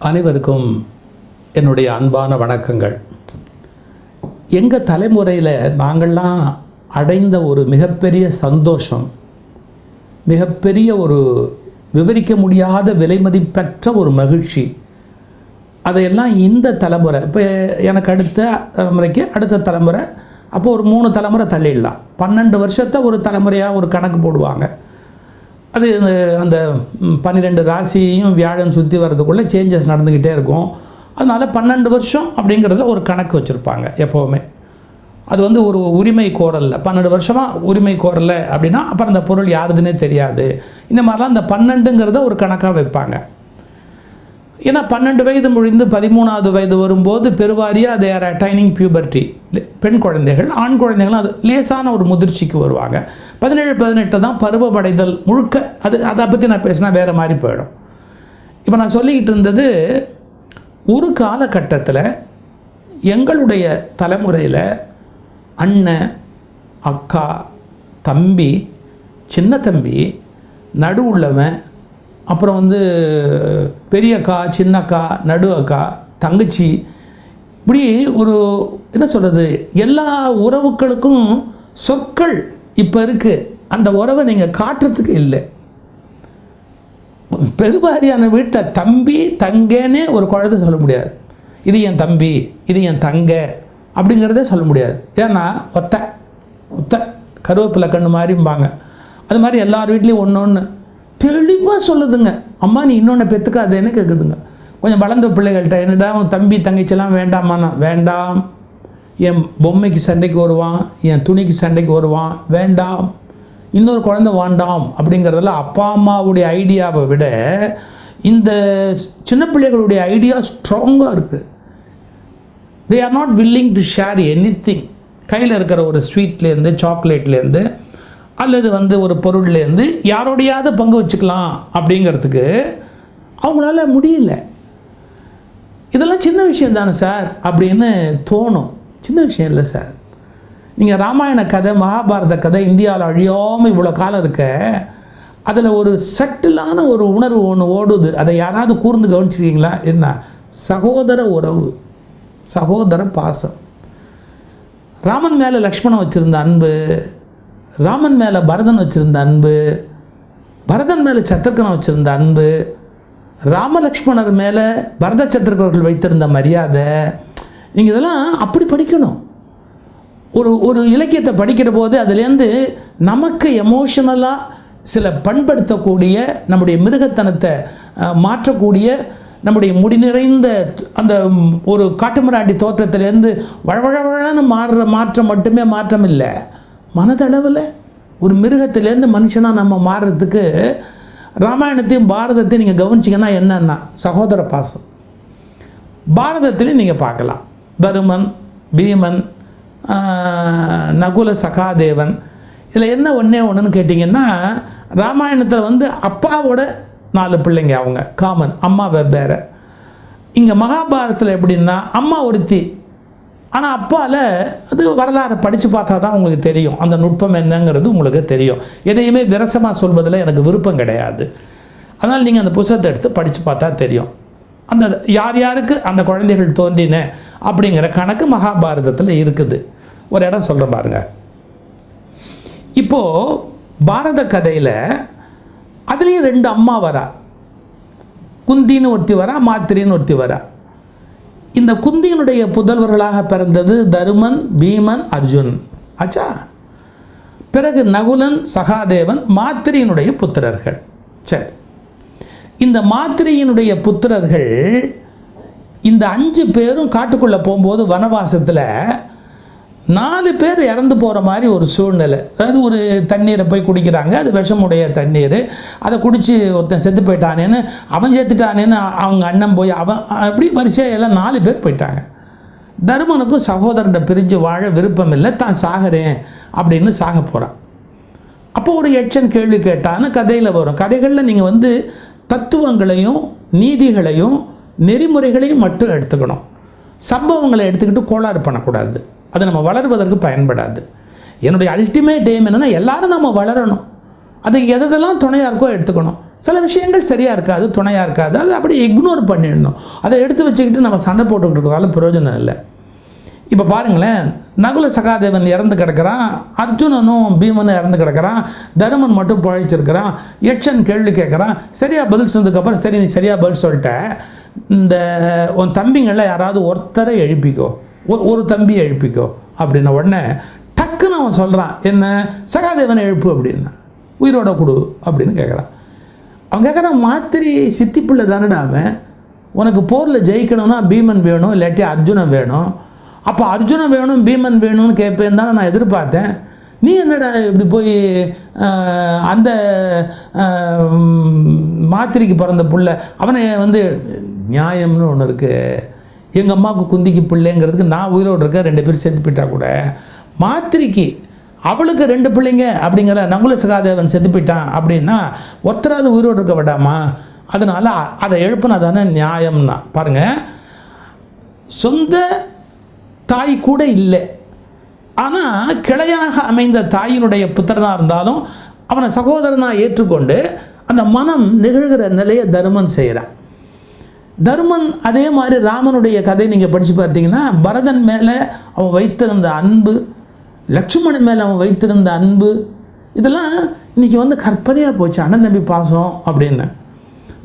அனைவருக்கும் என்னுடைய அன்பான வணக்கங்கள். எங்கள் தலைமுறையில் நாங்கள்லாம் அடைந்த ஒரு மிகப்பெரிய சந்தோஷம், மிகப்பெரிய ஒரு விவரிக்க முடியாத விலைமதிப்பற்ற ஒரு மகிழ்ச்சி, அதையெல்லாம் இந்த தலைமுறை, இப்போ எனக்கு அடுத்த தலைமுறை, அப்போ ஒரு 3 தலைமுறை தள்ளிடலாம். 12 வருஷத்தை ஒரு தலைமுறையாக ஒரு கணக்கு போடுவாங்க. அது அந்த 12 ராசியையும் வியாழன் சுற்றி வர்றதுக்குள்ளே சேஞ்சஸ் நடந்துக்கிட்டே இருக்கும். அதனால் 12 வருஷம் அப்படிங்கிறதுல ஒரு கணக்கு வச்சுருப்பாங்க எப்போவுமே. அது ஒரு உரிமை கோரலில் 12 வருஷமாக உரிமை கோரலை அப்படின்னா அப்புறம் அந்த பொருள் யாருதுன்னே தெரியாது. இந்த மாதிரிலாம் அந்த 12ங்கிறத ஒரு கணக்காக வைப்பாங்க. ஏன்னா 12 வயது முடிந்து 13வது வயது வரும்போது பெருவாரியாக they are attaining puberty. பெண் குழந்தைகள், ஆண் குழந்தைகளும் அது லேசான ஒரு முதிர்ச்சிக்கு வருவாங்க. 17-18 தான் பருவமடைதல் முழுக்க. அதை பற்றி நான் பேசினா வேறு மாதிரி போயிடும். இப்போ நான் சொல்லிக்கிட்டு இருந்தது, ஒரு காலகட்டத்தில் எங்களுடைய தலைமுறையில் அண்ணன், அக்கா, தம்பி, சின்ன தம்பி, நடு உள்ளவன், அப்புறம் பெரியக்கா, சின்னக்கா, நடு அக்கா, தங்கச்சி, இப்படி ஒரு என்ன சொல்கிறது, எல்லா உறவுகளுக்கும் சொற்கள் இப்போ இருக்குது. அந்த உறவை நீங்கள் காட்டுறதுக்கு இல்லை. பெருவாரியான வீட்டை தம்பி தங்கன்னு ஒரு குழந்தை சொல்ல முடியாது. இது என் தம்பி, இது என் தங்க அப்படிங்கிறதே சொல்ல முடியாது. ஏன்னா ஒத்த கருவேப்பிலை கண்ணு மாதிரிம்பாங்க. அது மாதிரி எல்லார் வீட்லேயும் ஒன்று தெளிவாக சொல்லுதுங்க. அம்மா நீ இன்னொன்று பெற்றுக்காதேன்னு கேட்குதுங்க. கொஞ்சம் வளர்ந்த பிள்ளைகள்கிட்ட என்னடா தம்பி தங்கச்சிலாம் வேண்டாமாண்ணா, வேண்டாம். என் பொம்மைக்கு சண்டைக்கு வருவான், என் துணிக்கு சண்டைக்கு வருவான், வேண்டாம். இன்னொரு குழந்தை வேண்டாம் அப்படிங்கிறதுல அப்பா அம்மாவுடைய ஐடியாவை விட இந்த சின்ன பிள்ளைகளுடைய ஐடியா ஸ்ட்ராங்காக இருக்குது. They are not willing to share anything. கையில் இருக்கிற ஒரு ஸ்வீட்லேருந்து, சாக்லேட்லேருந்து, அல்லது ஒரு பொருள்லேருந்து யாரோடையாவது பங்கு வச்சுக்கலாம் அப்படிங்கிறதுக்கு அவங்களால முடியல. இதெல்லாம் சின்ன விஷயம் தானே சார் அப்படின்னு தோணும். சின்ன விஷயம் இல்லை சார். நீங்கள் ராமாயண கதை, மகாபாரத கதை இந்தியாவில் அழியாமல் இவ்வளோ காலம் இருக்க, அதில் ஒரு சட்டிலான ஒரு உணர்வு ஒன்று ஓடுது. அதை யாராவது கூர்ந்து கவனிச்சிருக்கீங்களா? என்ன? சகோதர உறவு, சகோதர பாசம். ராமன் மேலே லக்ஷ்மணன் வச்சுருந்த அன்பு, ராமன் மேலே பரதன் வச்சுருந்த அன்பு, பரதன் மேலே சத்ருகன் வச்சுருந்த அன்பு, ராமலக்ஷ்மணர் மேலே பரத சத்ருகர்கள் வைத்திருந்த மரியாதை. நீங்கள் இதெல்லாம் அப்படி படிக்கணும். ஒரு இலக்கியத்தை படிக்கிற போது அதுலேருந்து நமக்கு எமோஷனலாக சில பண்படுத்தக்கூடிய, நம்முடைய மிருகத்தனத்தை மாற்றக்கூடிய, நம்முடைய முடி நிறைந்த அந்த ஒரு காட்டுமிராண்டி தோற்றத்திலேருந்து வழவழவழன்னு மாற்றம் மட்டுமே மாற்றம் இல்லை. மனதளவில் ஒரு மிருகத்திலேருந்து மனுஷனாக நம்ம மாறுறதுக்கு ராமாயணத்தையும் பாரதத்தையும் நீங்கள் கவனிச்சிங்கன்னா என்னன்னா சகோதர பாசம். பாரதத்திலையும் நீங்கள் பார்க்கலாம், தருமன், பீமன், நகுல, சகாதேவன். இதில் என்ன ஒன்றுன்னு கேட்டிங்கன்னா, ராமாயணத்தில் அப்பாவோட 4 பிள்ளைங்க, அவங்க காமன், அம்மா வெவ்வேறு. இங்கே மகாபாரதத்தில் எப்படின்னா அம்மா ஒருத்தி, ஆனால் அப்பாவில் அது வரலாறு படித்து பார்த்தா தான் உங்களுக்கு தெரியும். அந்த நுட்பம் என்னங்கிறது உங்களுக்கு தெரியும். எதையுமே விரசமாக சொல்வதில் எனக்கு விருப்பம் கிடையாது. அதனால் நீங்கள் அந்த புத்தகத்தை எடுத்து படித்து பார்த்தா தெரியும். அந்த யார் யாருக்கு அந்த குழந்தைகள் தோன்றின அப்படிங்கிற கணக்கு மகாபாரதத்தில் இருக்குது. ஒரு இடம் சொல்கிறேன் பாருங்க. இப்போது பாரத கதையில் அதுலேயும் 2 அம்மா வரா. குந்தின்னு ஒருத்தி வரா, மாத்திரின்னு ஒருத்தி வரா. இந்த குந்தியினுடைய புதல்வர்களாக பிறந்தது தருமன், பீமன், அர்ஜுன். ஆச்சா? பிறகு நகுலன், சகாதேவன் மாத்திரியினுடைய புத்திரர்கள். சரி, இந்த மாத்திரியினுடைய புத்திரர்கள் இந்த 5 பேரும் காட்டுக்குள்ளே போகும்போது வனவாசத்தில் 4 பேர் இறந்து போகிற மாதிரி ஒரு சூழ்நிலை. அதாவது ஒரு தண்ணீரை போய் குடிக்கிறாங்க, அது விஷமுடைய தண்ணீர். அதை குடித்து ஒருத்தன் செத்து போயிட்டானேன்னு, அவன் செத்துட்டானேன்னு அவங்க அண்ணன் போய் அப்படி வரிசையாக எல்லாம் 4 பேர் போயிட்டாங்க. தருமனுக்கும் சகோதரனை பிரிஞ்சு வாழ விருப்பம் இல்லை, தான் சாகிறேன் அப்படின்னு சாக போகிறான். அப்போ ஒரு எச்சன் கேள்வி கேட்டான்னு கதையில் வரும். கதைகளில் நீங்கள் தத்துவங்களையும் நீதிகளையும் நெறிமுறைகளையும் மட்டும் எடுத்துக்கணும். சம்பவங்களை எடுத்துக்கிட்டு கோளாறு பண்ணக்கூடாது. அது நம்ம வளர்வதற்கு பயன்படாது. என்னுடைய அல்டிமேட் எய்ம் என்னென்னா எல்லாரும் நம்ம வளரணும். அதுக்கு எதெல்லாம் துணையாக இருக்கோ எடுத்துக்கணும். சில விஷயங்கள் சரியாக இருக்காது, துணையாக இருக்காது, அதை அப்படியே இக்னோர் பண்ணிடணும். அதை எடுத்து வச்சுக்கிட்டு நம்ம சண்டை போட்டுக்கிட்டு இருக்கிறதால பிரயோஜனம் இல்லை. இப்போ பாருங்களேன், நகுல சகாதேவன் இறந்து கிடக்கிறான், அர்ஜுனனும் பீமனும் இறந்து கிடக்கிறான், தருமன் மட்டும் பழைச்சிருக்கிறான். யட்சன் கேள்வி கேட்குறான். சரியாக பதில் சொன்னதுக்கப்புறம், சரி நீ சரியாக பதில் சொல்லிட்ட, இந்த உன் தம்பிங்களில் யாராவது ஒருத்தரை எழுப்பிக்கோ, ஒரு தம்பியை எழுப்பிக்கோ அப்படின்ன உடனே டக்குன்னு அவன் சொல்கிறான், என்ன சகாதேவனை எழுப்பு அப்படின்னா, உயிரோட கொடு அப்படின்னு கேட்குறான். அவன் கேட்குறான், மாத்திரி சித்தி பிள்ளை தானடா அவன், உனக்கு போரில் ஜெயிக்கணும்னா பீமன் வேணும், இல்லாட்டி அர்ஜுனன் வேணும். அப்போ அர்ஜுனன் வேணும் பீமன் வேணும்னு கேட்பேன் தானே நான் எதிர்பார்த்தேன். நீ என்னடா இப்படி போய் அந்த மாத்திரிக்கு பிறந்த பிள்ளை அவனை வந்து நியாயம்னு ஒன்று இருக்குது. எங்கள் அம்மாவுக்கு குந்திக்கு பிள்ளைங்கிறதுக்கு நான் உயிரோடு இருக்கேன், 2 பேர் செத்து போயிட்டா கூட மாத்திரிக்கு அவளுக்கு 2 பிள்ளைங்க அப்படிங்கிற நகுல சகாதேவன் செத்து போயிட்டான் அப்படின்னா ஒருத்தராவது உயிரோடு இருக்க விடாமா? அதனால் அதை எழுப்புனா தானே நியாயம்னா. பாருங்கள், சொந்த தாய் கூட இல்லை, ஆனால் கிளையாக அமைந்த தாயினுடைய புத்திரனாக இருந்தாலும் அவனை சகோதரனாக ஏற்றுக்கொண்டு அந்த மனம் நிகழ்கிற நிலையை தருமன் செய்கிறான். தருமன் அதே மாதிரி ராமனுடைய கதை நீங்கள் படித்து பார்த்தீங்கன்னா, பரதன் மேலே அவன் வைத்திருந்த அன்பு, லட்சுமணன் மேலே அவன் வைத்திருந்த அன்பு, இதெல்லாம் இன்றைக்கி வந்து கற்பனையாக போச்சு. அண்ணன் தம்பி பாசம் அப்படின்னு.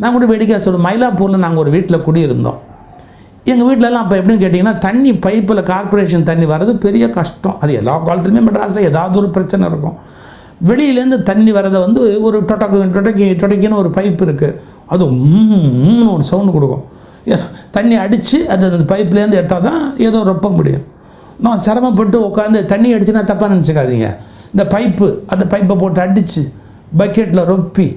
நான் கூட வேடிக்கையாக சொல்லுவேன், மயிலாப்பூரில் நாங்கள் ஒரு வீட்டில் குடியிருந்தோம். எங்கள் வீட்டிலலாம் அப்போ எப்படின்னு கேட்டிங்கன்னா, தண்ணி பைப்பில் கார்பரேஷன் தண்ணி வர்றது பெரிய கஷ்டம். அது எல்லா காலத்துலையுமே மெட்ராஸில் ஏதாவது ஒரு பிரச்சனை இருக்கும். வெளியிலேருந்து தண்ணி வரதை வந்து ஒரு டொடக்கின்னு ஒரு பைப் இருக்குது, அது ஒரு சவுண்டு கொடுக்கும். தண்ணி அடித்து அது அந்த பைப்லேருந்து எடுத்தால் தான் ஏதோ ரொப்ப முடியும். நான் சிரமப்பட்டு உட்காந்து தண்ணி அடிச்சுன்னா தப்பாக நினச்சிக்காதீங்க. இந்த அந்த பைப்பை போட்டு அடித்து பக்கெட்டில் ரொப்பி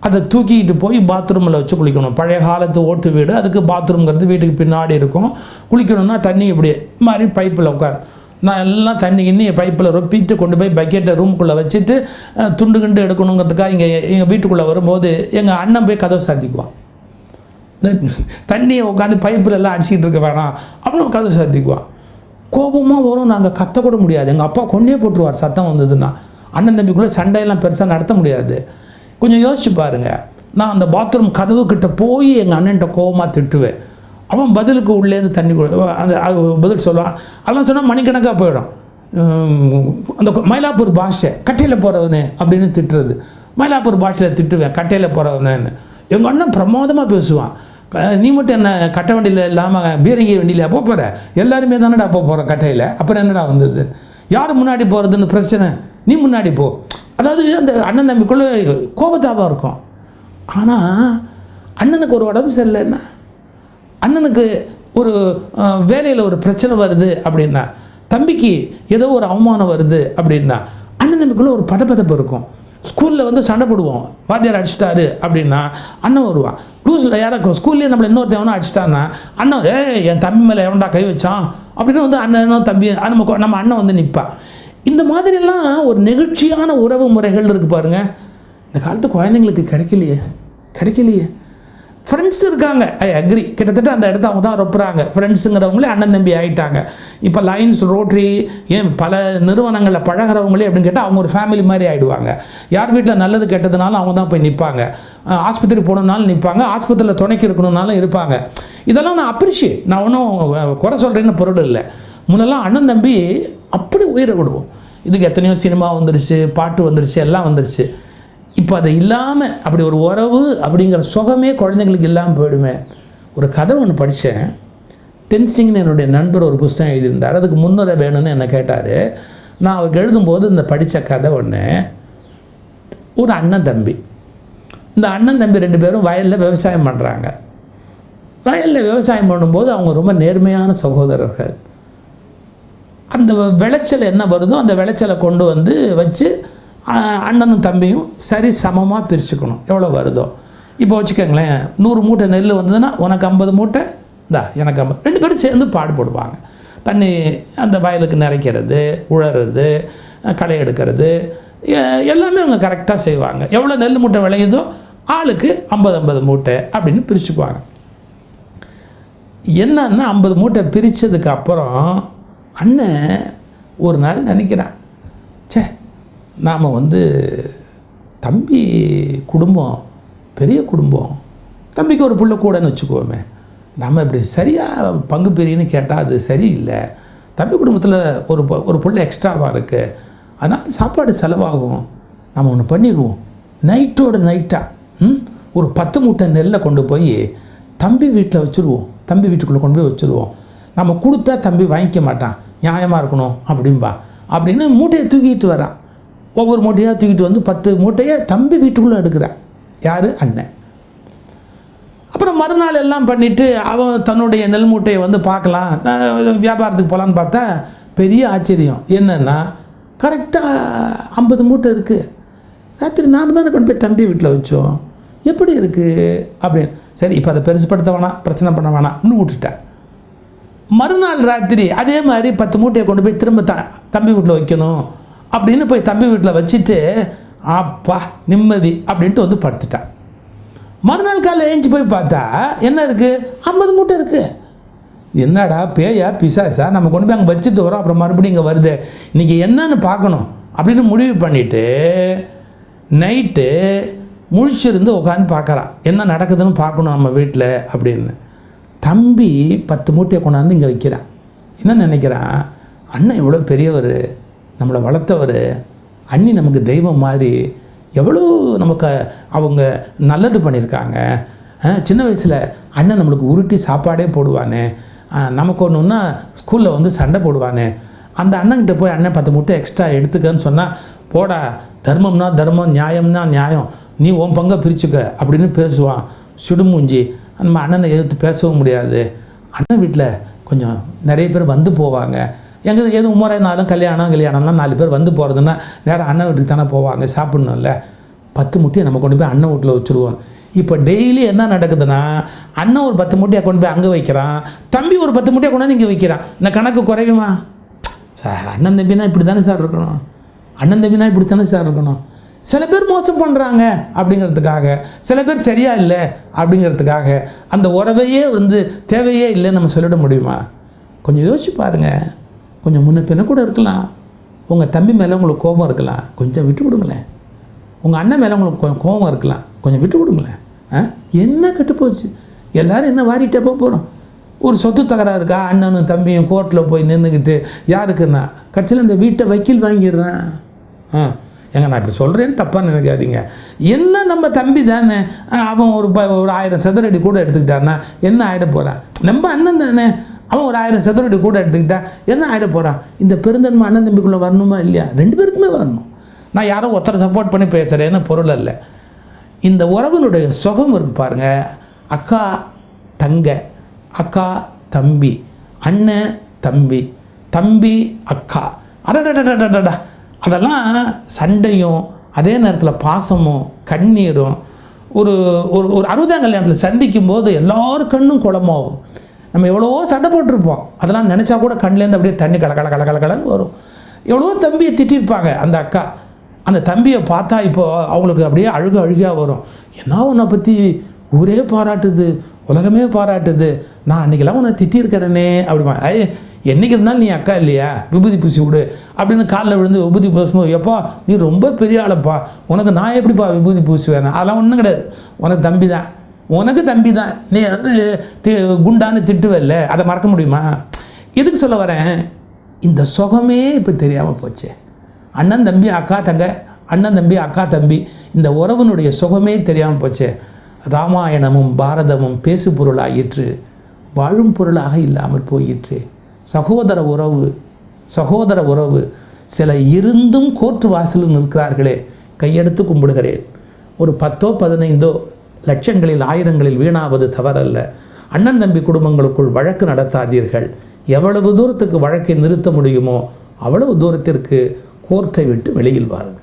அதை தூக்கிக்கிட்டு போய் பாத்ரூமில் வச்சு குளிக்கணும். பழைய காலத்து ஓட்டு வீடு, அதுக்கு பாத்ரூம்ங்கிறது வீட்டுக்கு பின்னாடி இருக்கும். குளிக்கணும்னா தண்ணி இப்படி மாதிரி பைப்பில் உட்கார். நான் எல்லாம் தண்ணி பைப்பில் ரொப்பிட்டு கொண்டு போய் பக்கெட்டை ரூமுக்குள்ளே வச்சுட்டு துண்டு கிண்டு எடுக்கணுங்கிறதுக்காக எங்கள் வீட்டுக்குள்ளே வரும்போது எங்கள் அண்ணன் போய் கதவை சாத்திக்குவான். தண்ணியை உட்காந்து பைப்பில் எல்லாம் அடிச்சிக்கிட்டு இருக்க வேணாம் அப்படின்னு கதவை சாத்திக்குவான். கோபமாக வரும், நாங்கள் கத்தக்கூட முடியாது. எங்கள் அப்பா கொண்டே போட்டுருவார் சத்தம் வந்ததுன்னா. அண்ணன் தம்பிக்குள்ளே சண்டையெல்லாம் பெருசாக நடத்த முடியாது. கொஞ்சம் யோசிச்சு பாருங்கள், நான் அந்த பாத்ரூம் கதவுக்கிட்ட போய் எங்கள் அண்ணன்ட்ட கோபமாக திட்டுவேன். அவன் பதிலுக்கு உள்ளேருந்து தண்ணி அந்த பதில் சொல்லுவான். அதெல்லாம் சொன்னால் மணிக்கணக்காக போயிடும். அந்த மயிலாப்பூர் பாஷை கட்டையில் போகிறவனே அப்படின்னு திட்டுறது, மயிலாப்பூர் பாஷையில் திட்டுவேன் கட்டையில் போகிறவனேன்னு. எங்கள் அண்ணன் பிரமாதமாக பேசுவான். நீ மட்டும் என்ன கட்டை வண்டியில் இல்லாமல் பீரங்கி வண்டியில் அப்போ போகிற, எல்லாருமே தானடா அப்போ போகிற கட்டையில், அப்புறம் என்னடா வந்தது, யார் முன்னாடி போகிறதுன்னு பிரச்சனை, நீ முன்னாடி போ. அதாவது அந்த அண்ணன் தம்பிக்குள்ளே கோபத்தாபாக இருக்கும். ஆனால் அண்ணனுக்கு ஒரு உடம்பு சரியில்லைன்னா, அண்ணனுக்கு ஒரு வேலையில் ஒரு பிரச்சனை வருது அப்படின்னா, தம்பிக்கு ஏதோ ஒரு அவமானம் வருது அப்படின்னா, அண்ணன் தம்பிக்குள்ளே ஒரு பதப்பதப்பு இருக்கும். ஸ்கூலில் வந்து சண்டை போடுவோம், வாத்தியார் அடிச்சிட்டாரு அப்படின்னா அண்ணன் வருவான். லூஸில் யாராக்கும் ஸ்கூல்லேயே நம்மளை இன்னொருத்தவனா அடிச்சிட்டான்னா அண்ணன் என் தம்பி மேலே எவன்டா கை வச்சான் அப்படின்னு வந்து அண்ணனும் தம்பி நம்ம அண்ணன் வந்து நிற்பான். இந்த மாதிரிலாம் ஒரு நெகிழ்ச்சியான உறவு முறைகள் இருக்குது பாருங்கள். இந்த காலத்து குழந்தைங்களுக்கு கிடைக்கலையே. ஃப்ரெண்ட்ஸ் இருக்காங்க, ஐ அக்ரி, கிட்டத்தட்ட அந்த இடத்த அவங்க தான் ரொப்புறாங்க. ஃப்ரெண்ட்ஸுங்கிறவங்களே அண்ணன் தம்பி ஆகிட்டாங்க. இப்போ லைன்ஸ், ரோட்ரி, ஏன் பல நிறுவனங்களில் பழகிறவங்களே அப்படின்னு கேட்டால் அவங்க ஒரு ஃபேமிலி மாதிரி ஆகிடுவாங்க. யார் வீட்டில் நல்லது கெட்டதுனாலும் அவங்க தான் போய் நிற்பாங்க. ஆஸ்பத்திரி போகணுன்னாலும் நிற்பாங்க, ஆஸ்பத்திரியில் துணைக்கு இருக்கணுன்னாலும் இருப்பாங்க. இதெல்லாம் நான் அப்ரிஷியேட், நான் ஒன்றும் குறை சொல்கிறேன்னு பொருள் இல்லை. முன்னெல்லாம் அண்ணன் தம்பி அப்படி உயிரை விடுவோம். இதுக்கு எத்தனையோ சினிமா வந்துருச்சு, பாட்டு வந்துருச்சு, எல்லாம் வந்துருச்சு. இப்போ அது இல்லாமல் அப்படி ஒரு உறவு அப்படிங்கிற சுகமே குழந்தைங்களுக்கு இல்லாமல் போயிடுமே. ஒரு கதை ஒன்று படித்தேன். தென்சிங்னு என்னுடைய நண்பர் ஒரு புத்தகம் எழுதியிருந்தார். அதுக்கு முன்னுரை வேணும்னு என்னை கேட்டார். நான் அவருக்கு எழுதும்போது இந்த படித்த கதை ஒன்று, ஒரு அண்ணன் தம்பி. இந்த அண்ணன் தம்பி 2 பேரும் வயலில் விவசாயம் பண்ணுறாங்க. வயலில் விவசாயம் பண்ணும்போது அவங்க ரொம்ப நேர்மையான சகோதரர்கள். அந்த விளைச்சல் என்ன வருதோ அந்த விளைச்சலை கொண்டு வந்து வச்சு அண்ணனும் தம்பியும் சரி சமமாக பிரிச்சுக்கணும். எவ்வளோ வருதோ, இப்போ வச்சுக்கோங்களேன், 100 மூட்டை நெல் வந்ததுன்னா உனக்கு 50 மூட்டை, எனக்கு 50. 2 பேரும் சேர்ந்து பாடுபடுவாங்க. தண்ணி அந்த வயலுக்கு நிறைக்கிறது, உழறது, களை எடுக்கிறது, எல்லாமே அவங்க கரெக்டாக செய்வாங்க. எவ்வளோ நெல் மூட்டை விளையுதோ ஆளுக்கு 50 மூட்டை அப்படின்னு பிரிச்சுக்குவாங்க. என்னன்னா 50 மூட்டை பிரித்ததுக்கு அப்புறம் அண்ணன் ஒரு நாள் நினைக்கிறான், நாம் வந்து தம்பி குடும்பம் பெரிய குடும்பம், தம்பிக்கு ஒரு புள்ள கூடன்னு வச்சுக்குவோமே, நம்ம இப்படி சரியாக பங்கு பிரின்னு கேட்டால் அது சரியில்லை. தம்பி குடும்பத்தில் ஒரு புள்ள எக்ஸ்ட்ராவாக இருக்குது, அதனால் சாப்பாடு செலவாகும். நம்ம ஒன்று பண்ணிடுவோம், நைட்டோட நைட்டாக ஒரு 10 மூட்டை நெல்லை கொண்டு போய் தம்பி வீட்டில் வச்சுருவோம், தம்பி வீட்டுக்குள்ளே கொண்டு போய் வச்சுருவோம். நம்ம கொடுத்தா தம்பி வாங்கிக்க மாட்டான், நியாயமாக இருக்கணும் அப்படின்பா அப்படின்னு மூட்டையை தூக்கிட்டு வரான். ஒவ்வொரு மூட்டையாக தூக்கிட்டு வந்து 10 மூட்டையை தம்பி வீட்டுக்குள்ளே எடுக்கிறான். யார்? அண்ணன். அப்புறம் மறுநாள் எல்லாம் பண்ணிவிட்டு அவன் தன்னுடைய நெல் மூட்டையை வந்து பார்க்கலாம், வியாபாரத்துக்கு போகலான்னு பார்த்தா பெரிய ஆச்சரியம் என்னென்னா கரெக்டாக 50 மூட்டை இருக்குது. ராத்திரி நாம் தானே கொண்டு போய் தம்பி வீட்டில் வச்சோம், எப்படி இருக்குது அப்படின்னு. சரி, இப்போ அதை பெருசுப்படுத்த வேணாம், பிரச்சனை பண்ண வேணாம்னு விட்டுட்டேன். மறுநாள் ராத்திரி அதே மாதிரி 10 மூட்டையை கொண்டு போய் திரும்ப தம்பி வீட்டில் வைக்கணும் அப்படின்னு போய் தம்பி வீட்டில் வச்சுட்டு அப்பா நிம்மதி அப்படின்ட்டு வந்து படுத்துட்டான். மறுநாள் காலையில் ஏஞ்சி போய் பார்த்தா என்ன இருக்குது? 50 மூட்டை இருக்குது. என்னடா பேயா பிசாசா, நம்ம கொண்டு போய் அங்கே வச்சுட்டு வரோம், அப்புறம் மறுபடியும் இங்கே வருது, இன்றைக்கி என்னன்னு பார்க்கணும் அப்படின்னு முடிவு பண்ணிவிட்டு நைட்டு முழிச்சிருந்து உட்காந்து பார்க்குறான், என்ன நடக்குதுன்னு பார்க்கணும் நம்ம வீட்டில் அப்படின்னு. தம்பி 10 மூட்டையை கொண்டாந்து இங்கே வைக்கிறான். என்ன நினைக்கிறான்? அண்ணன் எவ்வளோ பெரியவர், நம்மளை வளர்த்தவர், அண்ணி நமக்கு தெய்வம் மாதிரி, எவ்வளோ நமக்கு அவங்க நல்லது பண்ணியிருக்காங்க. சின்ன வயசில் அண்ணன் நம்மளுக்கு உருட்டி சாப்பாடே போடுவானே, நமக்கு ஒன்றுன்னா ஸ்கூலில் வந்து சண்டை போடுவானே, அந்த அண்ணன்கிட்ட போய் அண்ணன் 10 மூட்டை எக்ஸ்ட்ரா எடுத்துக்கன்னு சொன்னால், போடா தர்மம்னா தர்மம், நியாயம்னா நியாயம், நீ உன் பங்கை பிரிச்சுக்க அப்படின்னு பேசுவான். சுடுமூஞ்சி. நம்ம அண்ணனை எதிர்த்து பேசவும் முடியாது. அண்ணன் வீட்டில் கொஞ்சம் நிறைய பேர் வந்து போவாங்க, எங்கே எது முறை நாளும் கல்யாணம்லாம் 4 பேர் வந்து போகிறதுன்னா நேரம் அண்ணன் வீட்டுக்கு தானே போவாங்க, சாப்பிட்ணும்ல. 10 மூட்டையை நம்ம கொண்டு போய் அண்ணன் வீட்டில் வச்சுருவோம். இப்போ டெய்லி என்ன நடக்குதுன்னா, அண்ணன் ஒரு 10 மூட்டையை கொண்டு போய் அங்கே வைக்கிறான், தம்பி ஒரு 10 மூட்டையை கொண்டாந்து இங்கே வைக்கிறான். இந்த கணக்கு குறையுமா சார்? அண்ணன் தம்பினா இப்படி தானே சார் இருக்கணும், அண்ணன் தம்பினா இப்படி தானே சார் இருக்கணும். சில பேர் மோசம் பண்ணுறாங்க அப்படிங்கிறதுக்காக, சில பேர் சரியா இல்லை அப்படிங்கிறதுக்காக அந்த உறவையே வந்து தேவையே இல்லைன்னு நம்ம சொல்லிட முடியுமா? கொஞ்சம் யோசிச்சு பாருங்கள். கொஞ்சம் முன்ன பின்ன கூட இருக்கலாம், உங்கள் தம்பி மேலே உங்களுக்கு கோபம் இருக்கலாம், கொஞ்சம் விட்டு கொடுங்களேன். உங்கள் அண்ணன் மேலே உங்களுக்கு கோபம் இருக்கலாம், கொஞ்சம் விட்டு கொடுங்களேன். என்ன கெட்டு போச்சு, எல்லோரும் என்ன வாரிட்டே போகிறோம். ஒரு சொத்து தகராறு இருக்கா, அண்ணனும் தம்பியும் கோர்ட்டில் போய் நின்றுக்கிட்டு யாருக்குன்னா கடைசியில் இந்த வீட்டை வக்கீல் வாங்கிடுறேன். ஏங்க நான் இப்படி சொல்கிறேன்னு தப்பாக நினைக்காதீங்க. என்ன நம்ம தம்பி தானே, அவன் ஒரு 1000 சதுரடி கூட எடுத்துக்கிட்டான்னா என்ன ஆகிட போகிறான்? நம்ம அண்ணன் தானே, அவன் ஒரு 1000 சதுரடி கூட எடுத்துக்கிட்டா என்ன ஆகிட போகிறான்? இந்த பெருந்தன்மை அண்ணன் தம்பிக்குள்ளே வரணுமா இல்லையா? 2 பேருக்குமே வரணும். நான் யாரும் ஒருத்தரை சப்போர்ட் பண்ணி பேசுகிறேன்னு பொருள் அல்ல. இந்த உறவுனுடைய சுகம் இருக்குது பாருங்கள். அக்கா தங்க, அக்கா தம்பி, அண்ணன் தம்பி, தம்பி அக்கா, அடடடடடடா, அதெல்லாம் சண்டையும் அதே நேரத்தில் பாசமும் கண்ணீரும். ஒரு ஒரு ஒரு 60ஆம் கல்யாணத்தில் சந்திக்கும் போது எல்லாரும் கண்ணும் குளமாகும். நம்ம எவ்வளவோ சண்டை போட்டிருப்போம், அதெல்லாம் நினச்சா கூட கண்லேருந்து அப்படியே தண்ணி கலன்னு வரும். எவ்வளவோ தம்பியை திட்டிருப்பாங்க அந்த அக்கா, அந்த தம்பியை பார்த்தா இப்போது அவங்களுக்கு அப்படியே அழுகாக வரும். என்ன உன்னை பற்றி ஊரே பாராட்டுது, உலகமே பாராட்டுது, நான் அன்றைக்கெல்லாம் உன்னை திட்டிருக்கிறேனே அப்படிமா. என்றைக்கு இருந்தாலும் நீ அக்கா இல்லையா, விபூதி பூசி விடு அப்படின்னு காலில் விழுந்து விபூதி பூசும்போது, எப்பா நீ ரொம்ப பெரிய ஆளப்பா, உனக்கு நான் எப்படிப்பா விபூதி பூசுவேன்? அதெல்லாம் ஒன்றும் கிடையாது, உனக்கு தம்பி தான், உனக்கு தம்பி தான், நீ வந்து குண்டான்னு திட்டுவல்ல, அதை மறக்க முடியுமா? எதுக்கு சொல்ல வரேன், இந்த சுகமே இப்போ தெரியாமல் போச்சு. அண்ணன் தம்பி அக்கா தங்க, அண்ணன் தம்பி அக்கா தம்பி, இந்த உறவனுடைய சுகமே தெரியாமல் போச்சு. ராமாயணமும் பாரதமும் பேசு பொருளாயிற்று, வாழும் பொருளாக இல்லாமல் போயிற்று. சகோதர உறவு சில இருந்தும் கோர்ட்டு வாசலில் நிற்கிறார்களே, கையெடுத்து கும்பிடுகிறேன். ஒரு 10ஓ 15ஓ லட்சங்களில் ஆயிரங்களில் வீணாவது தவறல்ல. அண்ணன் தம்பி குடும்பங்களுக்குள் வழக்கு நடத்தாதீர்கள். எவ்வளவு தூரத்துக்கு வழக்கை நிறுத்த முடியுமோ அவ்வளவு தூரத்திற்கு கோர்ட்டை விட்டு வெளியில் வாருங்கள்.